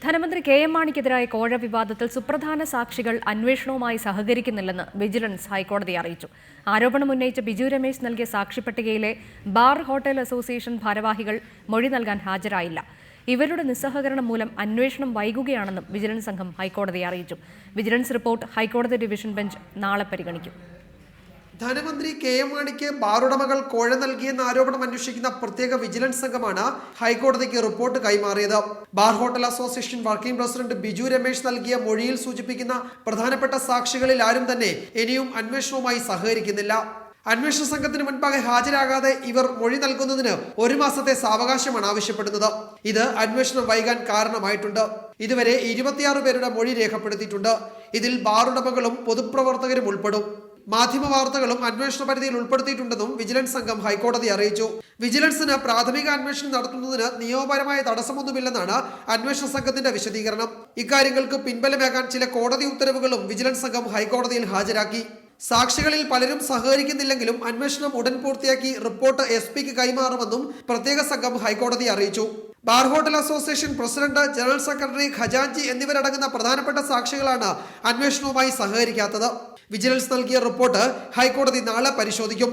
ധനമന്ത്രി K M മാണിക്കെതിരായ കോഴ വിവാദത്തിൽ സുപ്രധാന സാക്ഷികൾ അന്വേഷണവുമായി സഹകരിക്കുന്നില്ലെന്ന് വിജിലൻസ് ഹൈക്കോടതിയെ അറിയിച്ചു. ആരോപണം ഉന്നയിച്ച ബിജു രമേശ് നൽകിയ സാക്ഷിപ്പട്ടികയിലെ ബാർ ഹോട്ടൽ അസോസിയേഷൻ ഭാരവാഹികൾ മൊഴി നൽകാൻ ഹാജരായില്ല. ഇവരുടെ നിസ്സഹകരണം മൂലം അന്വേഷണം വൈകുകയാണെന്നും വിജിലൻസ് സംഘം ഹൈക്കോടതിയെ അറിയിച്ചു. വിജിലൻസ് റിപ്പോർട്ട് ഹൈക്കോടതി ഡിവിഷൻ ബെഞ്ച് നാളെ പരിഗണിക്കും. ധനമന്ത്രി കെ എം മാണിക്ക് ബാറുടമകൾ കോഴ നൽകിയെന്ന ആരോപണം അന്വേഷിക്കുന്ന പ്രത്യേക വിജിലൻസ് സംഘമാണ് ഹൈക്കോടതിക്ക് റിപ്പോർട്ട് കൈമാറിയത്. Bar hotel association working president Biju Ramesh നൽകിയ മൊഴിയിൽ സൂചിപ്പിക്കുന്ന പ്രധാനപ്പെട്ട സാക്ഷികളിൽ ആരും തന്നെ ഇനിയും അന്വേഷണവുമായി സഹകരിക്കുന്നില്ല. അന്വേഷണ സംഘത്തിന് മുൻപാകെ ഹാജരാകാതെ ഇവർ മൊഴി നൽകുന്നതിന് 1 മാസത്തെ സാവകാശമാണ് ആവശ്യപ്പെടുന്നത്. ഇത് അന്വേഷണം വൈകാൻ കാരണമായിട്ടുണ്ട്. ഇതുവരെ 26 പേരുടെ മൊഴി രേഖപ്പെടുത്തിയിട്ടുണ്ട്. ഇതിൽ ബാറുടമകളും പൊതുപ്രവർത്തകരും ഉൾപ്പെടും. മാധ്യമ വാർത്തകളും അന്വേഷണ പരിധിയിൽ ഉൾപ്പെടുത്തിയിട്ടുണ്ടെന്നും വിജിലൻസ് സംഘം ഹൈക്കോടതി അറിയിച്ചു. വിജിലൻസിന് പ്രാഥമിക അന്വേഷണം നടത്തുന്നതിന് നിയമപരമായ തടസ്സമൊന്നുമില്ലെന്നാണ് അന്വേഷണ സംഘത്തിന്റെ വിശദീകരണം. ഇക്കാര്യങ്ങൾക്ക് പിൻബലമേകാൻ ചില കോടതി ഉത്തരവുകളും വിജിലൻസ് സംഘം ഹൈക്കോടതിയിൽ ഹാജരാക്കി. സാക്ഷികളിൽ പലരും സഹകരിക്കുന്നില്ലെങ്കിലും അന്വേഷണം ഉടൻ പൂർത്തിയാക്കി റിപ്പോർട്ട് SP-ക്ക് കൈമാറുമെന്നും പ്രത്യേക സംഘം ഹൈക്കോടതിയെ അറിയിച്ചു. Bar hotel association president, general secretary, ഖജാൻജി എന്നിവരടങ്ങുന്ന പ്രധാനപ്പെട്ട സാക്ഷികളാണ് അന്വേഷണവുമായി സഹകരിക്കാത്തത്. വിജിലൻസ് നൽകിയ റിപ്പോർട്ട് ഹൈക്കോടതി നാളെ പരിശോധിക്കും.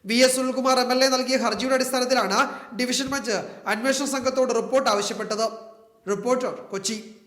VS സുനിൽകുമാർ MLA നൽകിയ ഹർജിയുടെ അടിസ്ഥാനത്തിലാണ് ഡിവിഷൻ ബെഞ്ച് അന്വേഷണ സംഘത്തോട് റിപ്പോർട്ട് ആവശ്യപ്പെട്ടത്. റിപ്പോർട്ടർ, കൊച്ചി.